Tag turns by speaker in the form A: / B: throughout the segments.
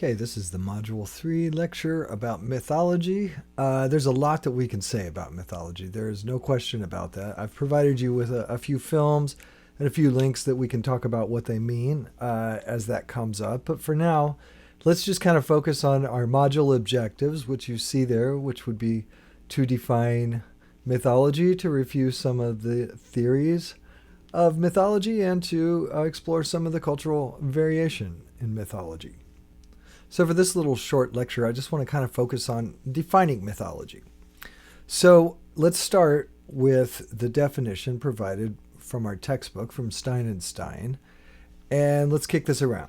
A: Okay, this is the Module 3 lecture about mythology. There's a lot that we can say about mythology. There's no question about that. I've provided you with a few films and a few links that we can talk about what they mean as that comes up. But for now, let's just kind of focus on our module objectives, which you see there, which would be to define mythology, to review some of the theories of mythology, and to explore some of the cultural variation in mythology. So for this little short lecture, I just want to kind of focus on defining mythology. So let's start with the definition provided from our textbook from Stein and Stein. And let's kick this around.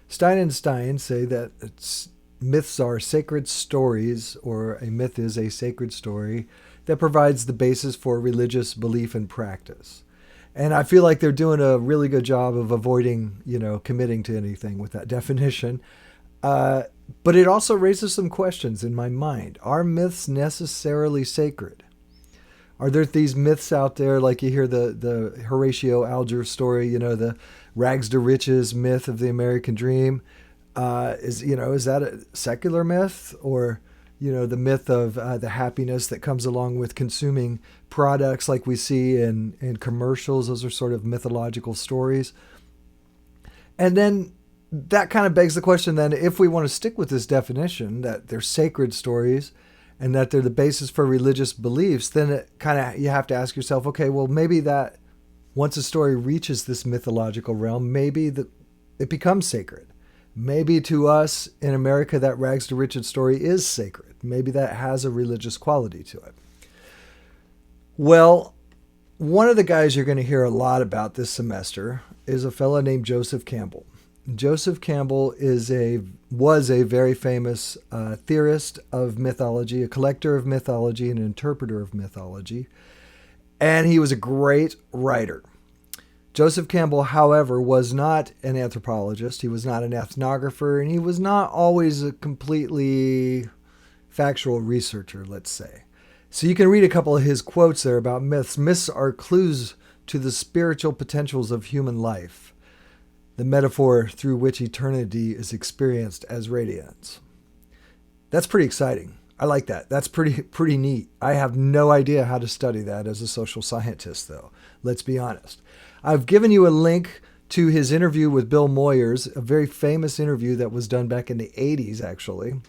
A: Stein and Stein say that myths are sacred stories, or a myth is a sacred story that provides the basis for religious belief and practice. And I feel like they're doing a really good job of avoiding, committing to anything with that definition. But it also raises some questions in my mind. Are myths necessarily sacred? Are there these myths out there, like you hear the Horatio Alger story, the rags to riches myth of the American dream? Is that a secular myth? Or, the myth of the happiness that comes along with consuming products like we see in commercials? Those are sort of mythological stories. And then that kind of begs the question then, if we want to stick with this definition that they're sacred stories and that they're the basis for religious beliefs, then you have to ask yourself, okay, well, maybe that once a story reaches this mythological realm, maybe it becomes sacred. Maybe to us in America, that rags to riches story is sacred. Maybe that has a religious quality to it. Well, one of the guys you're going to hear a lot about this semester is a fellow named Joseph Campbell. Joseph Campbell was a very famous theorist of mythology, a collector of mythology, an interpreter of mythology, and he was a great writer. Joseph Campbell, however, was not an anthropologist, he was not an ethnographer, and he was not always a completely factual researcher, let's say. So you can read a couple of his quotes there about myths. Myths are clues to the spiritual potentials of human life, the metaphor through which eternity is experienced as radiance. That's pretty exciting. I like that. That's pretty neat. I have no idea how to study that as a social scientist, though. Let's be honest. I've given you a link to his interview with Bill Moyers, a very famous interview that was done back in the 80s, actually.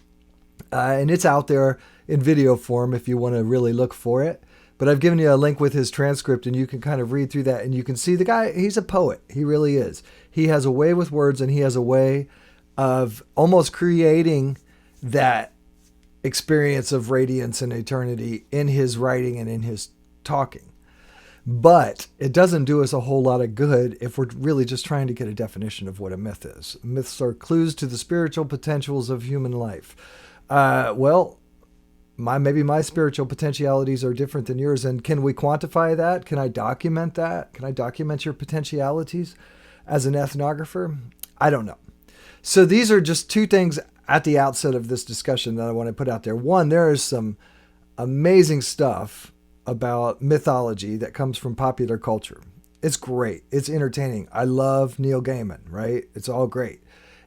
A: And it's out there in video form if you want to really look for it. But I've given you a link with his transcript, and you can kind of read through that, and you can see the guy, he's a poet. He really is. He has a way with words, and he has a way of almost creating that experience of radiance and eternity in his writing and in his talking. But it doesn't do us a whole lot of good if we're really just trying to get a definition of what a myth is. Myths are clues to the spiritual potentials of human life. Maybe my spiritual potentialities are different than yours. And can we quantify that? Can I document that? Can I document your potentialities as an ethnographer? I don't know. So these are just two things at the outset of this discussion that I want to put out there. One, there is some amazing stuff about mythology that comes from popular culture. It's great. It's entertaining. I love Neil Gaiman, right? It's all great.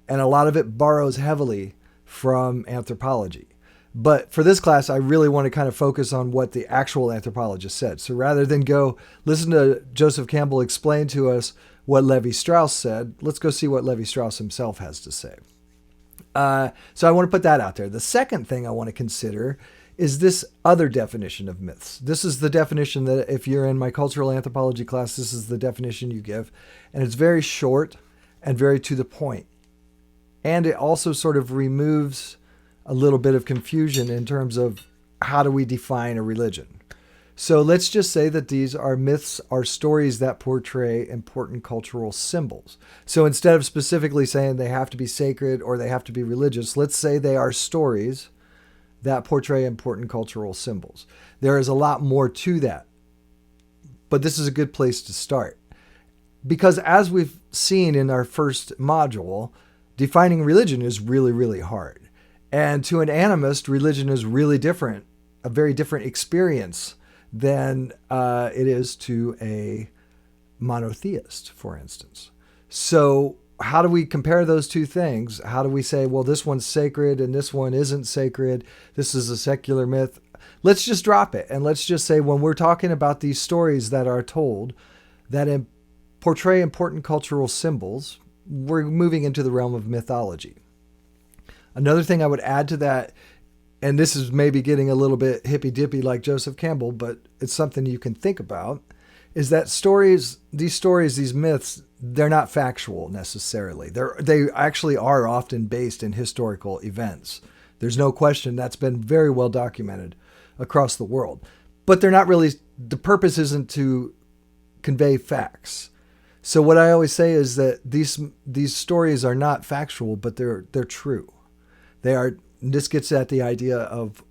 A: And a lot of it borrows heavily from anthropology. But for this class, I really want to kind of focus on what the actual anthropologist said. So rather than go listen to Joseph Campbell explain to us what Levi-Strauss said, let's go see what Levi-Strauss himself has to say. So I want to put that out there. The second thing I want to consider is this other definition of myths. This is the definition that if you're in my cultural anthropology class, this is the definition you give. And it's very short and very to the point. And it also sort of removes a little bit of confusion in terms of how do we define a religion. So let's just say that these are myths, are stories that portray important cultural symbols. So instead of specifically saying they have to be sacred or they have to be religious, let's say they are stories that portray important cultural symbols. There is a lot more to that, but this is a good place to start. Because as we've seen in our first module, defining religion is really, really hard. And to an animist, religion is really different, a very different experience than it is to a monotheist, for instance. So how do we compare those two things? How do we say, well, this one's sacred and this one isn't sacred? This is a secular myth. Let's just drop it. And let's just say when we're talking about these stories that are told that portray important cultural symbols, we're moving into the realm of mythology. Another thing I would add to that, and this is maybe getting a little bit hippy-dippy like Joseph Campbell, but it's something you can think about, is that these myths, they're not factual necessarily. They actually are often based in historical events. There's no question that's been very well documented across the world. But they're not really, the purpose isn't to convey facts. So what I always say is that these stories are not factual, but they're true. They are. This gets at the idea of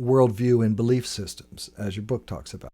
A: worldview and belief systems, as your book talks about.